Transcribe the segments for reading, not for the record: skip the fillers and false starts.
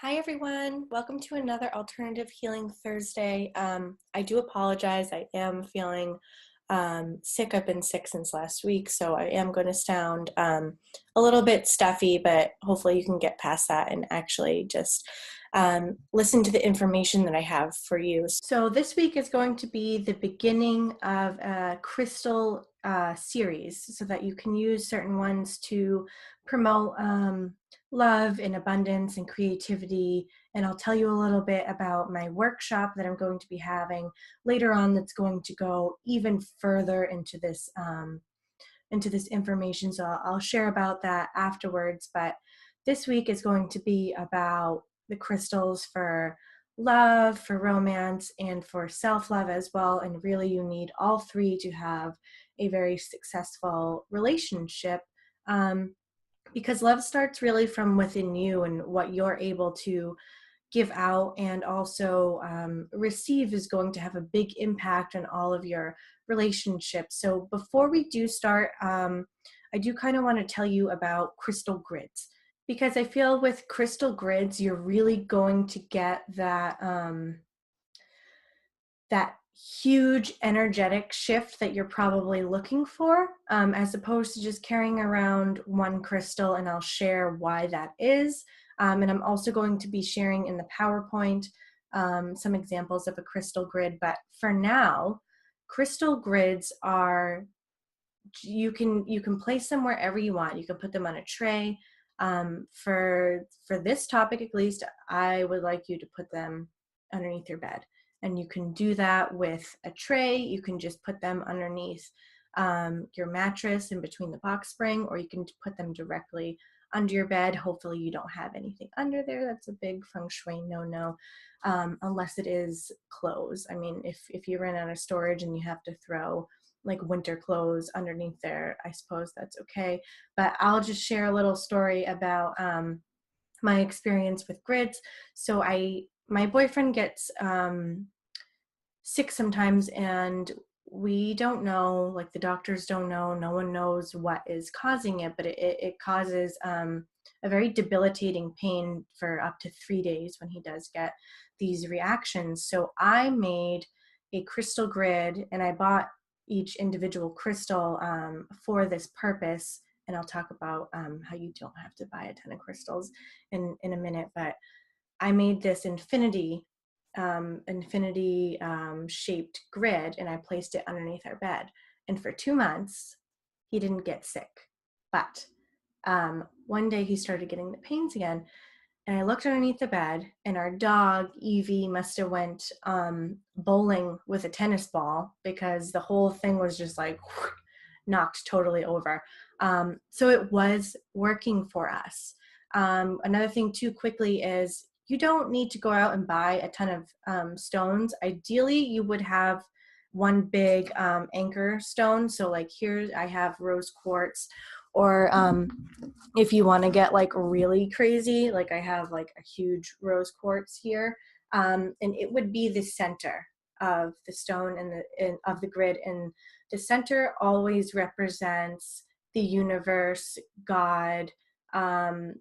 Hi everyone, welcome to another Alternative Healing Thursday. I do apologize, I am feeling sick. I've been sick since last week, so I am going to sound a little bit stuffy, but hopefully you can get past that and actually just listen to the information that I have for you. So this week is going to be the beginning of a crystal series so that you can use certain ones to promote love and abundance and creativity. And I'll tell you a little bit about my workshop that I'm going to be having later on that's going to go even further into this information. So I'll share about that afterwards. But this week is going to be about the crystals for love, for romance, and for self-love as well. And really you need all three to have a very successful relationship. Because love starts really from within you and what you're able to give out and also receive is going to have a big impact on all of your relationships. So before we do start, I do kind of want to tell you about crystal grids, because I feel with crystal grids, you're really going to get that huge energetic shift that you're probably looking for, as opposed to just carrying around one crystal, and I'll share why that is. And I'm also going to be sharing in the PowerPoint some examples of a crystal grid. But for now, crystal grids are, you can place them wherever you want. You can put them on a tray. For this topic at least, I would like you to put them underneath your bed. And you can do that with a tray. You can just put them underneath your mattress in between the box spring, or you can put them directly under your bed. Hopefully you don't have anything under there. That's a big feng shui no-no, unless it is clothes. I mean, if you run out of storage and you have to throw like winter clothes underneath there, I suppose that's okay. But I'll just share a little story about my experience with grids. So my boyfriend gets sick sometimes, and we don't know, like the doctors don't know, no one knows what is causing it, but it causes a very debilitating pain for up to 3 days when he does get these reactions. So I made a crystal grid, and I bought each individual crystal for this purpose. And I'll talk about how you don't have to buy a ton of crystals in a minute. But I made this infinity shaped grid, and I placed it underneath our bed. And for 2 months, he didn't get sick. But one day he started getting the pains again. And I looked underneath the bed, and our dog, Evie, must have went bowling with a tennis ball, because the whole thing was just like knocked totally over. So it was working for us. Another thing too quickly is you don't need to go out and buy a ton of stones. Ideally, you would have one big anchor stone. So like here I have rose quartz, or if you want to get like really crazy, like I have like a huge rose quartz here, and it would be the center of the stone and of the grid. And the center always represents the universe, God,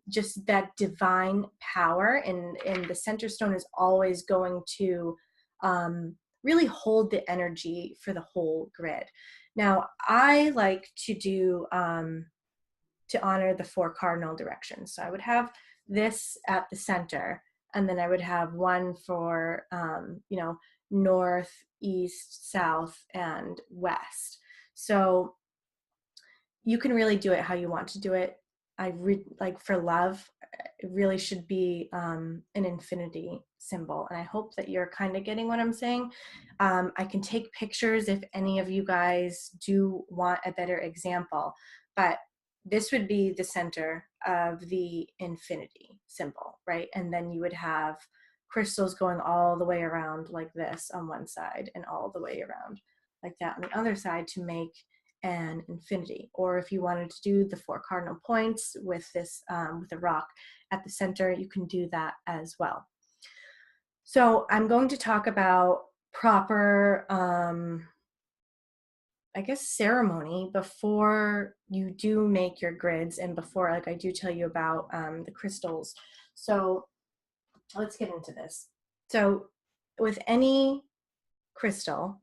just that divine power. And the center stone is always going to really hold the energy for the whole grid. Now, I like to do to honor the 4 cardinal directions. So I would have this at the center, and then I would have one for, north, east, south, and west. So you can really do it how you want to do it. Like for love, it really should be an infinity symbol. And I hope that you're kind of getting what I'm saying. I can take pictures if any of you guys do want a better example, but this would be the center of the infinity symbol, right? And then you would have crystals going all the way around like this on one side, and all the way around like that on the other side to make an infinity. Or if you wanted to do the 4 cardinal points with this with a rock at the center, you can do that as well. So I'm going to talk about proper I guess ceremony before you do make your grids, and before, like, I do tell you about the crystals. So let's get into this. So with any crystal,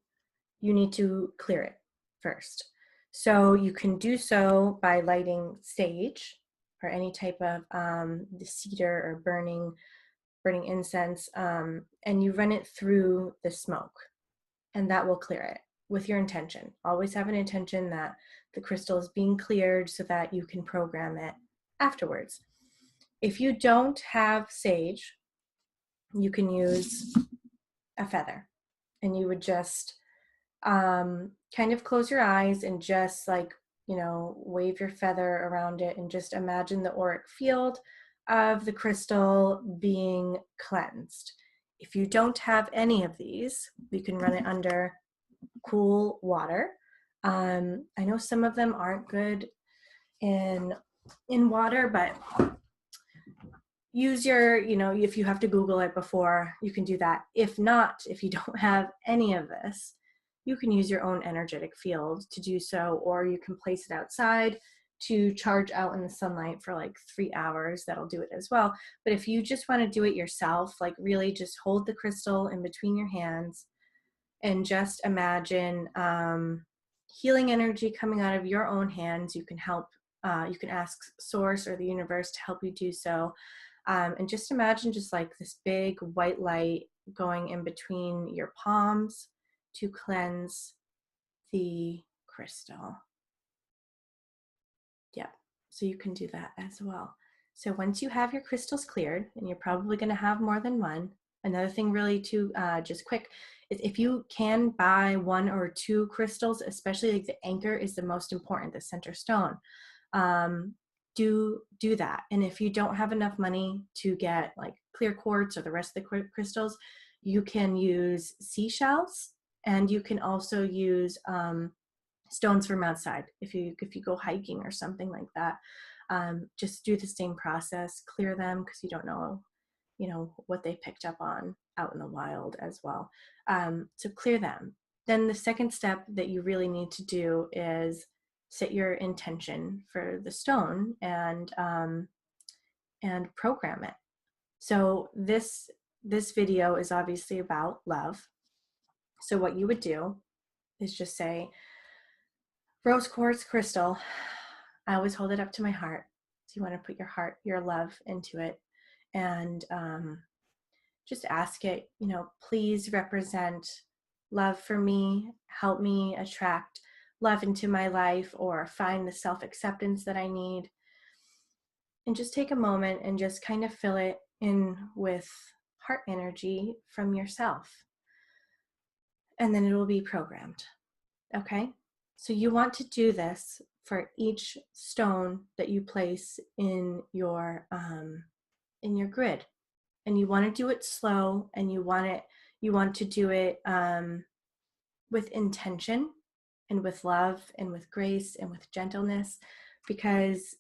you need to clear it first. So you can do so by lighting sage or any type of the cedar or burning incense, and you run it through the smoke, and that will clear it with your intention. Always have an intention that the crystal is being cleared so that you can program it afterwards. If you don't have sage, you can use a feather, and you would just kind of close your eyes and just like, wave your feather around it and just imagine the auric field of the crystal being cleansed. If you don't have any of these, you can run it under cool water. I know some of them aren't good in water, but use your, if you have to Google it before, you can do that. If not, if you don't have any of this, you can use your own energetic field to do so, or you can place it outside to charge out in the sunlight for like 3 hours. That'll do it as well. But if you just want to do it yourself, like really just hold the crystal in between your hands and just imagine healing energy coming out of your own hands. You can ask source or the universe to help you do so. And just imagine just like this big white light going in between your palms to cleanse the crystal. Yep. So you can do that as well. So once you have your crystals cleared, and you're probably going to have more than one, another thing really to just quick is if you can buy 1 or 2 crystals, especially like the anchor is the most important, the center stone. Do that. And if you don't have enough money to get like clear quartz or the rest of the crystals, you can use seashells, and you can also use stones from outside if you go hiking or something like that. Just do the same process, clear them, because you don't know what they picked up on out in the wild as well. So clear them. Then the second step that you really need to do is set your intention for the stone and program it. So this video is obviously about love. So what you would do is just say, rose quartz crystal, I always hold it up to my heart. So you want to put your heart, your love into it, and just ask it, please represent love for me, help me attract love into my life, or find the self-acceptance that I need. And just take a moment and just kind of fill it in with heart energy from yourself. And then it will be programmed. Okay? So you want to do this for each stone that you place in your grid. And you want to do it slow, and you want to do it with intention and with love and with grace and with gentleness, because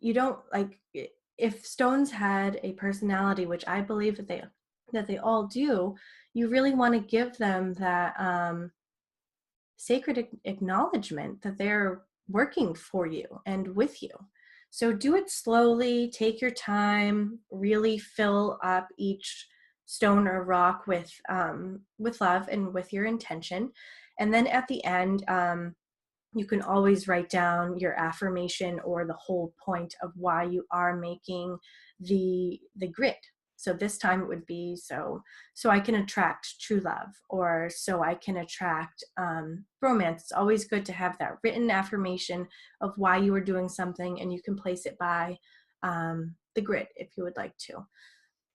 you don't, like, if stones had a personality, which I believe that they all do, you really want to give them that sacred acknowledgement that they're working for you and with you. So do it slowly, take your time, really fill up each stone or rock with love and with your intention. And then at the end, you can always write down your affirmation or the whole point of why you are making the grid. So this time it would be so I can attract true love, or so I can attract romance. It's always good to have that written affirmation of why you are doing something, and you can place it by the grid if you would like to.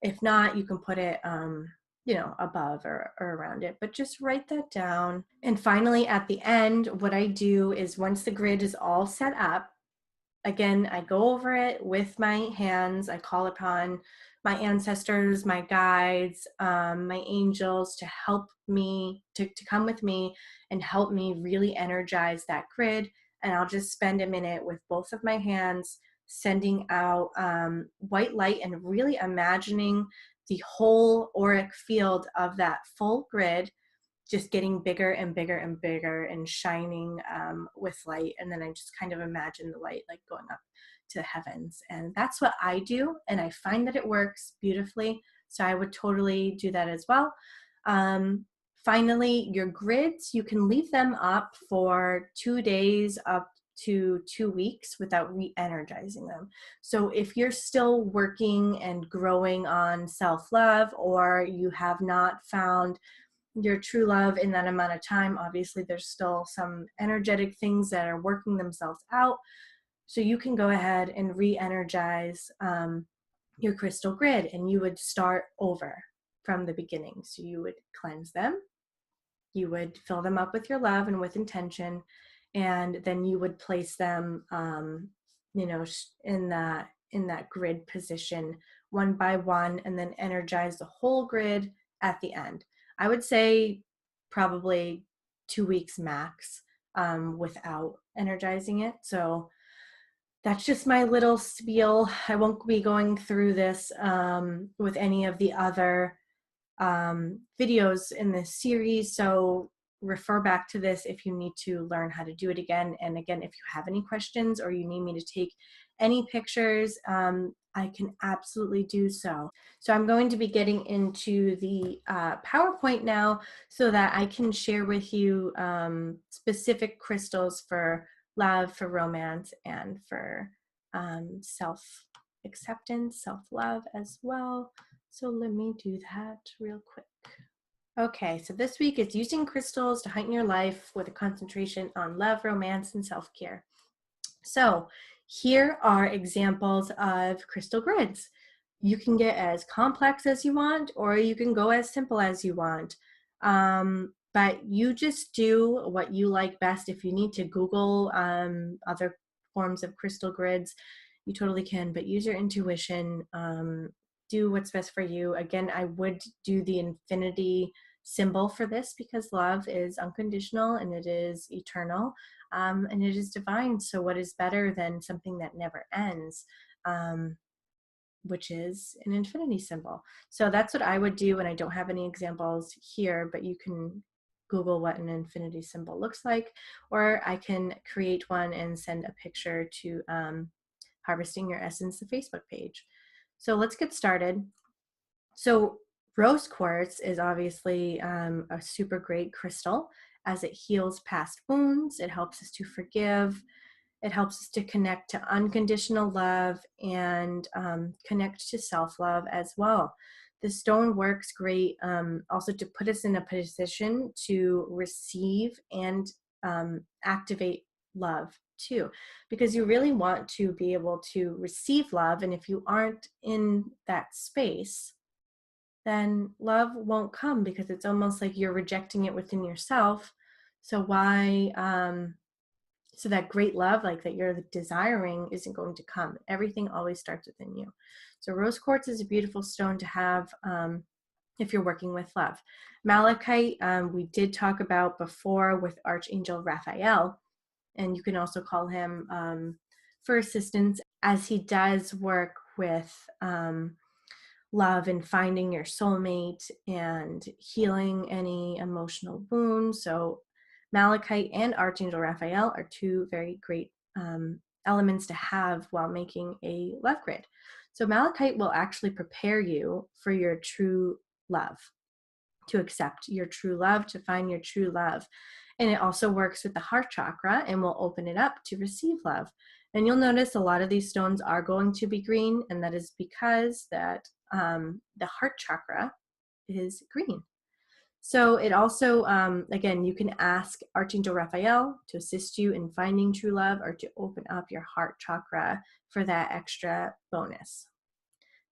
If not, you can put it above or around it, but just write that down. And finally, at the end, what I do is once the grid is all set up, again, I go over it with my hands. I call upon my ancestors, my guides, my angels to help me, to come with me and help me really energize that grid. And I'll just spend a minute with both of my hands, sending out white light and really imagining the whole auric field of that full grid just getting bigger and bigger and bigger and shining with light. And then I just kind of imagine the light like going up to the heavens. And that's what I do. And I find that it works beautifully. So I would totally do that as well. Finally, your grids, you can leave them up for 2 days up to 2 weeks without re-energizing them. So if you're still working and growing on self-love, or you have not found your true love in that amount of time, obviously there's still some energetic things that are working themselves out. So you can go ahead and re-energize your crystal grid, and you would start over from the beginning. So you would cleanse them, you would fill them up with your love and with intention, and then you would place them in that grid position one by one, and then energize the whole grid at the end. I would say probably 2 weeks max without energizing it. So that's just my little spiel. I won't be going through this with any of the other videos in this series, so refer back to this if you need to learn how to do it again. And again, if you have any questions or you need me to take any pictures, I can absolutely do so. So I'm going to be getting into the PowerPoint now so that I can share with you specific crystals for love, for romance, and for self-acceptance, self-love as well. So let me do that real quick. Okay, so this week it's using crystals to heighten your life with a concentration on love, romance, and self-care. So here are examples of crystal grids. You can get as complex as you want, or you can go as simple as you want. But you just do what you like best. If you need to Google other forms of crystal grids, you totally can, but use your intuition. Do what's best for you. Again, I would do the infinity symbol for this because love is unconditional and it is eternal, and it is divine. So what is better than something that never ends, which is an infinity symbol. So that's what I would do, and I don't have any examples here, but you can Google what an infinity symbol looks like, or I can create one and send a picture to Harvesting Your Essence, the Facebook page. So let's get started. So rose quartz is obviously a super great crystal as it heals past wounds. It helps us to forgive. It helps us to connect to unconditional love and connect to self-love as well. The stone works great also to put us in a position to receive and activate love too, because you really want to be able to receive love. And if you aren't in that space, then love won't come, because it's almost like you're rejecting it within yourself. So why, so that great love like that you're desiring isn't going to come. Everything always starts within you. So rose quartz is a beautiful stone to have if you're working with love. Malachite, we did talk about before with Archangel Raphael, and you can also call him for assistance, as he does work with love and finding your soulmate and healing any emotional wounds. So Malachite and Archangel Raphael are two very great elements to have while making a love grid. So Malachite will actually prepare you for your true love, to accept your true love, to find your true love. And it also works with the heart chakra and will open it up to receive love. And you'll notice a lot of these stones are going to be green, and that is because that the heart chakra is green. So it also, again, you can ask Archangel Raphael to assist you in finding true love, or to open up your heart chakra for that extra bonus.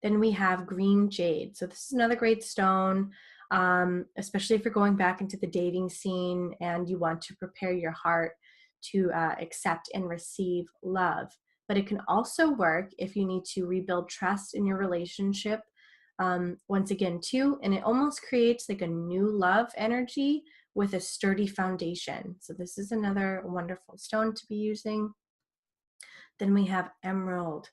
Then we have green jade. So this is another great stone, especially if you're going back into the dating scene and you want to prepare your heart to accept and receive love. But it can also work if you need to rebuild trust in your relationship, once again too, and it almost creates like a new love energy with a sturdy foundation. So this is another wonderful stone to be using. Then we have emerald.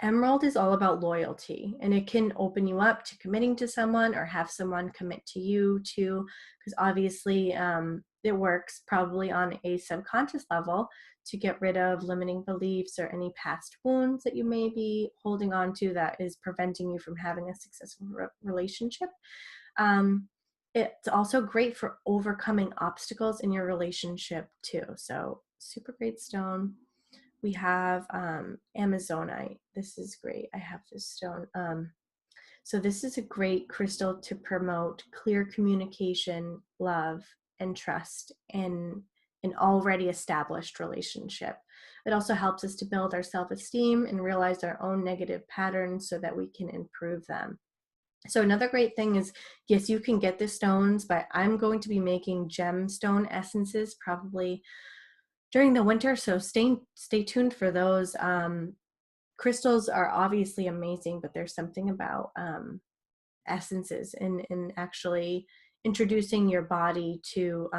Emerald is all about loyalty, and it can open you up to committing to someone or have someone commit to you too, because obviously it works probably on a subconscious level to get rid of limiting beliefs or any past wounds that you may be holding on to that is preventing you from having a successful relationship. It's also great for overcoming obstacles in your relationship too. So super great stone. We have Amazonite. This is great. I have this stone. So this is a great crystal to promote clear communication, love, and trust in an already established relationship. It also helps us to build our self-esteem and realize our own negative patterns so that we can improve them. So another great thing is, yes, you can get the stones, but I'm going to be making gemstone essences probably during the winter. So stay tuned for those. Crystals are obviously amazing, but there's something about essences and actually introducing your body to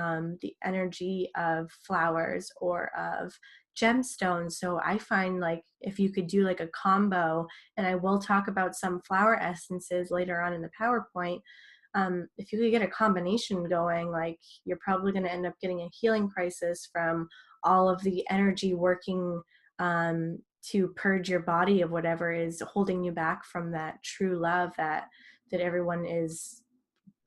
the energy of flowers or of gemstones. So I find like if you could do like a combo, and I will talk about some flower essences later on in the PowerPoint. If you could get a combination going, like you're probably going to end up getting a healing crisis from all of the energy working to purge your body of whatever is holding you back from that true love that everyone is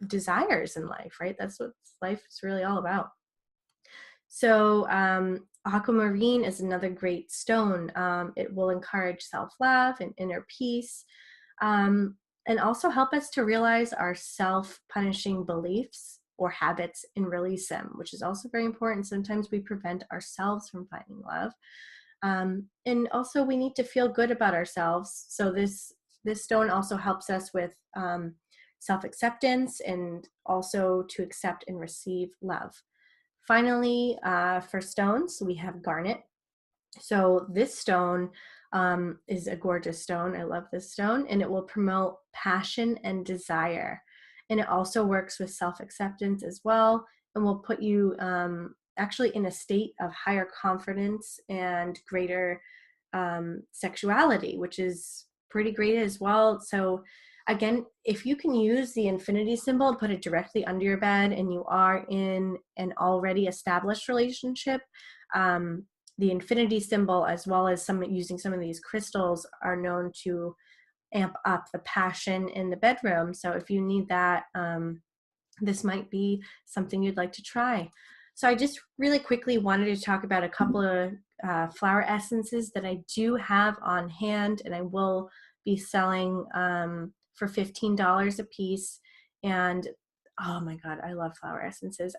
desires in life, right? That's what life is really all about. So aquamarine is another great stone. It will encourage self-love and inner peace, and also help us to realize our self-punishing beliefs or habits and release them, which is also very important. Sometimes we prevent ourselves from finding love. And also we need to feel good about ourselves. So this stone also helps us with self-acceptance and also to accept and receive love. Finally, for stones, we have garnet. So this stone is a gorgeous stone. I love this stone, and it will promote passion and desire. And it also works with self-acceptance as well, and will put you actually in a state of higher confidence and greater sexuality, which is pretty great as well. So again, if you can use the infinity symbol and put it directly under your bed and you are in an already established relationship, the infinity symbol, as well as using some of these crystals, are known to amp up the passion in the bedroom. So if you need that, this might be something you'd like to try. So I just really quickly wanted to talk about a couple of flower essences that I do have on hand, and I will be selling for $15 a piece. And oh my God, I love flower essences.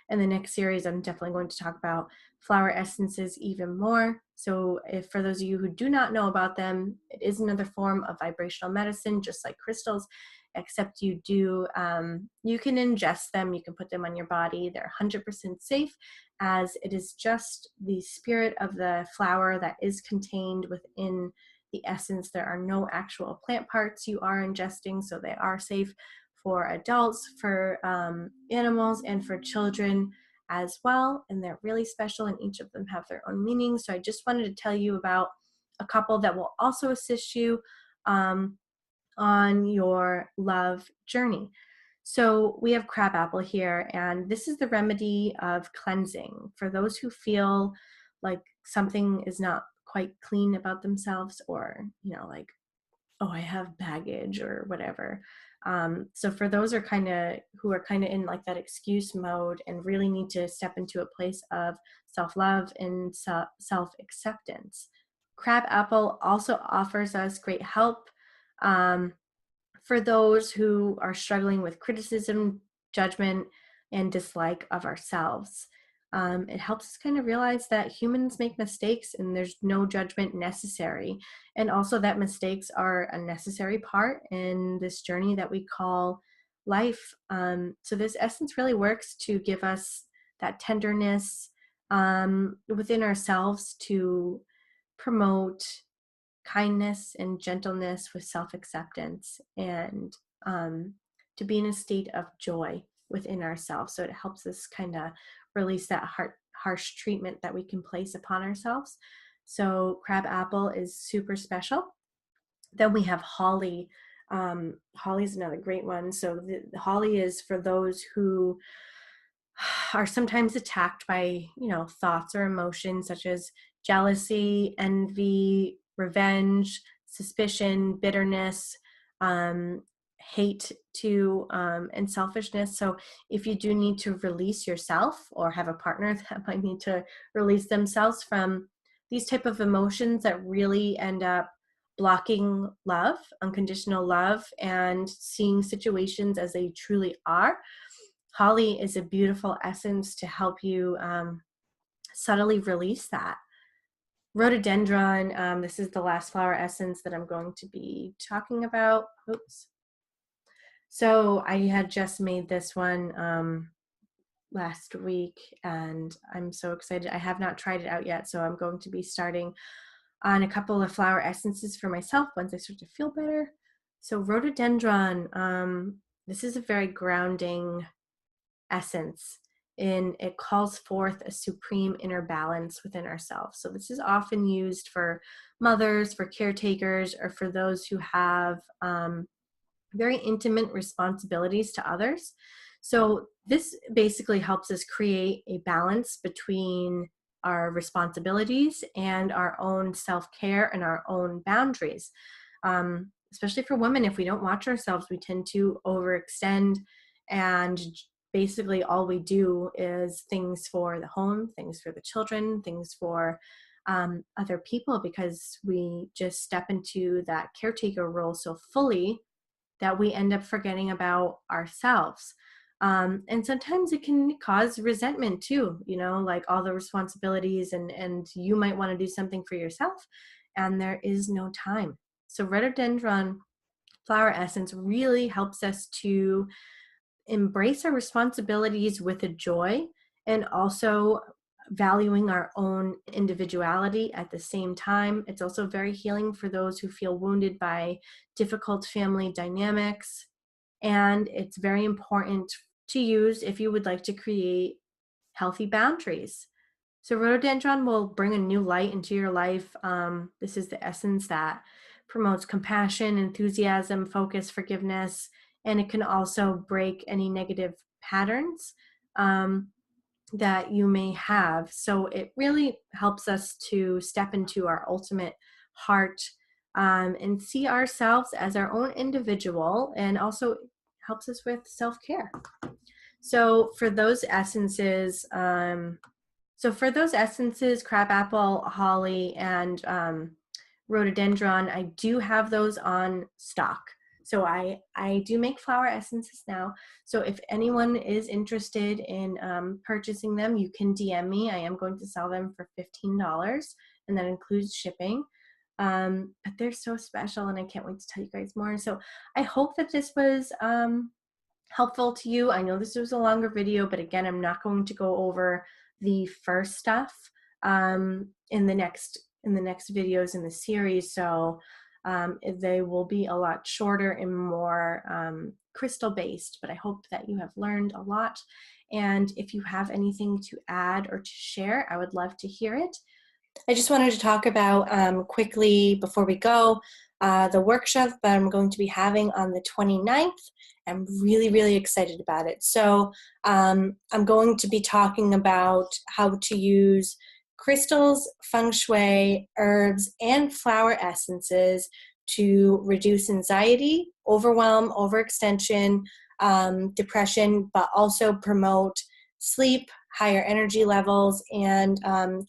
In the next series, I'm definitely going to talk about flower essences even more. So if for those of you who do not know about them, it is another form of vibrational medicine, just like crystals, except you can ingest them, you can put them on your body. They're 100% safe, as it is just the spirit of the flower that is contained within the essence. There are no actual plant parts you are ingesting, so they are safe for adults, for animals, and for children as well. And they're really special, and each of them have their own meaning. So I just wanted to tell you about a couple that will also assist you on your love journey. So we have crabapple here, and this is the remedy of cleansing for those who feel like something is not quite clean about themselves, or like, oh, I have baggage or whatever. So for those who are kind of in like that excuse mode and really need to step into a place of self-love and self-acceptance, crabapple also offers us great help for those who are struggling with criticism, judgment, and dislike of ourselves. It helps us kind of realize that humans make mistakes and there's no judgment necessary. And also that mistakes are a necessary part in this journey that we call life. So this essence really works to give us that tenderness within ourselves, to promote kindness and gentleness with self-acceptance, and to be in a state of joy within ourselves. So it helps us kind of release that harsh treatment that we can place upon ourselves. So crabapple is super special. Then we have holly. Holly is another great one. So the holly is for those who are sometimes attacked by, thoughts or emotions such as jealousy, envy, revenge, suspicion, bitterness, um, hate to, and selfishness. So if you do need to release yourself or have a partner that might need to release themselves from these type of emotions that really end up blocking love, unconditional love, and seeing situations as they truly are, holly is a beautiful essence to help you subtly release that. Rhododendron, this is the last flower essence that I'm going to be talking about. Oops. So I had just made this one last week, and I'm so excited. I have not tried it out yet, so I'm going to be starting on a couple of flower essences for myself once I start to feel better. So rhododendron, this is a very grounding essence, and it calls forth a supreme inner balance within ourselves. So this is often used for mothers, for caretakers, or for those who have very intimate responsibilities to others. So this basically helps us create a balance between our responsibilities and our own self-care and our own boundaries. Especially for women, if we don't watch ourselves, we tend to overextend, and basically all we do is things for the home, things for the children, things for other people, because we just step into that caretaker role so fully that we end up forgetting about ourselves. And sometimes it can cause resentment too, like all the responsibilities, and you might want to do something for yourself and there is no time. So rhododendron flower essence really helps us to embrace our responsibilities with a joy, and also valuing our own individuality at the same time. It's also very healing for those who feel wounded by difficult family dynamics. And it's very important to use if you would like to create healthy boundaries. So rhododendron will bring a new light into your life. This is the essence that promotes compassion, enthusiasm, focus, forgiveness, and it can also break any negative patterns that you may have. So it really helps us to step into our ultimate heart, and see ourselves as our own individual, and also helps us with self-care. So for those essences, crabapple, holly, and rhododendron, I do have those on stock. So I do make flower essences now. So if anyone is interested in purchasing them, you can DM me. I am going to sell them for $15, and that includes shipping. But they're so special, and I can't wait to tell you guys more. So I hope that this was helpful to you. I know this was a longer video, but again, I'm not going to go over the first stuff in the next videos in the series. So they will be a lot shorter and more crystal based, but I hope that you have learned a lot. And if you have anything to add or to share, I would love to hear it. I just wanted to talk about quickly before we go, the workshop that I'm going to be having on the 29th. I'm really, really excited about it. So I'm going to be talking about how to use crystals, feng shui, herbs, and flower essences to reduce anxiety, overwhelm, overextension, depression, but also promote sleep, higher energy levels, and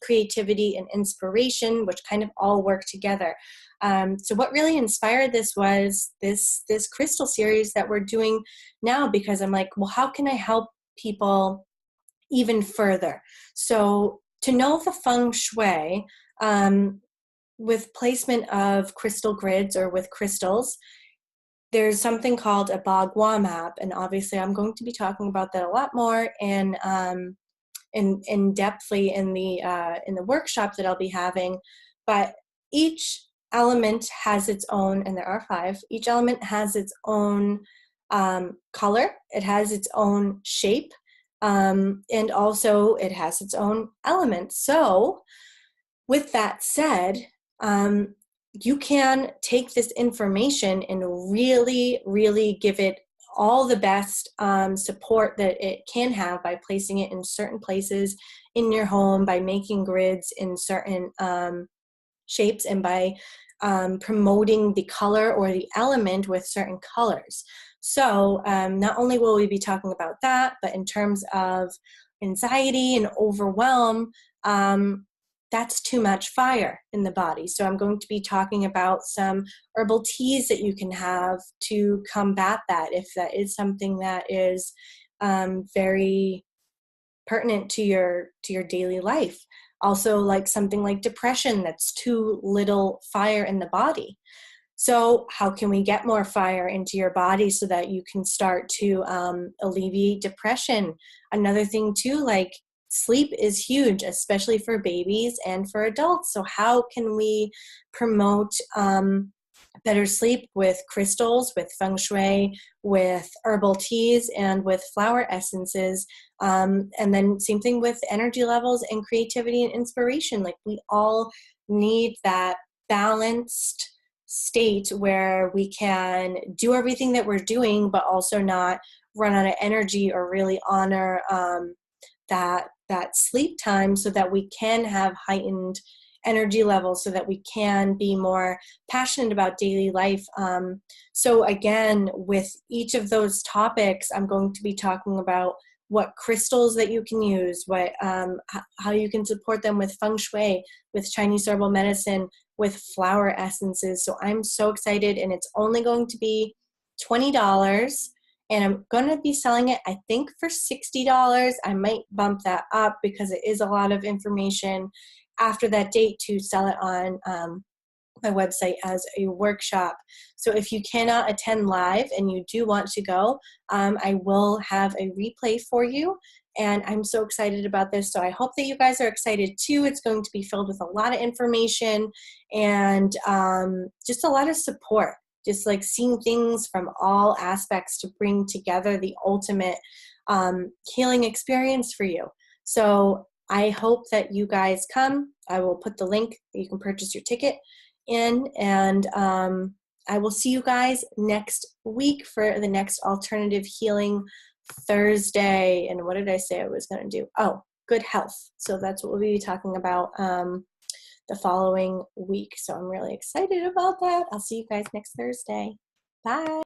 creativity and inspiration, which kind of all work together. So what really inspired this was this crystal series that we're doing now, because I'm like, well, how can I help people even further? So to know the feng shui, with placement of crystal grids or with crystals, there's something called a Bagua map, and obviously I'm going to be talking about that a lot more in depthly in the workshop that I'll be having. But each element has its own, and there are 5. Each element has its own color. It has its own shape, and also it has its own element. So, with that said, you can take this information and really, really give it all the best support that it can have by placing it in certain places in your home, by making grids in certain shapes, and by promoting the color or the element with certain colors. So not only will we be talking about that, but in terms of anxiety and overwhelm, that's too much fire in the body. So I'm going to be talking about some herbal teas that you can have to combat that, if that is something that is very pertinent to your daily life. Also, like something like depression, that's too little fire in the body. So how can we get more fire into your body so that you can start to alleviate depression? Another thing too, like sleep is huge, especially for babies and for adults. So how can we promote better sleep with crystals, with feng shui, with herbal teas, and with flower essences? And then same thing with energy levels and creativity and inspiration. Like we all need that balanced state where we can do everything that we're doing, but also not run out of energy, or really honor that sleep time, so that we can have heightened energy levels, so that we can be more passionate about daily life. So again, with each of those topics, I'm going to be talking about what crystals that you can use, what how you can support them with feng shui, with Chinese herbal medicine, with flower essences. So I'm so excited, and it's only going to be $20. And I'm going to be selling it, I think, for $60. I might bump that up because it is a lot of information after that date to sell it on my website as a workshop. So if you cannot attend live and you do want to go, I will have a replay for you. And I'm so excited about this. So I hope that you guys are excited too. It's going to be filled with a lot of information and just a lot of support. Just like seeing things from all aspects to bring together the ultimate healing experience for you. So I hope that you guys come. I will put the link that you can purchase your ticket in, and I will see you guys next week for the next Alternative Healing Thursday. And what did I say I was going to do? Oh, good health. So that's what we'll be talking about the following week. So I'm really excited about that. I'll see you guys next Thursday. Bye.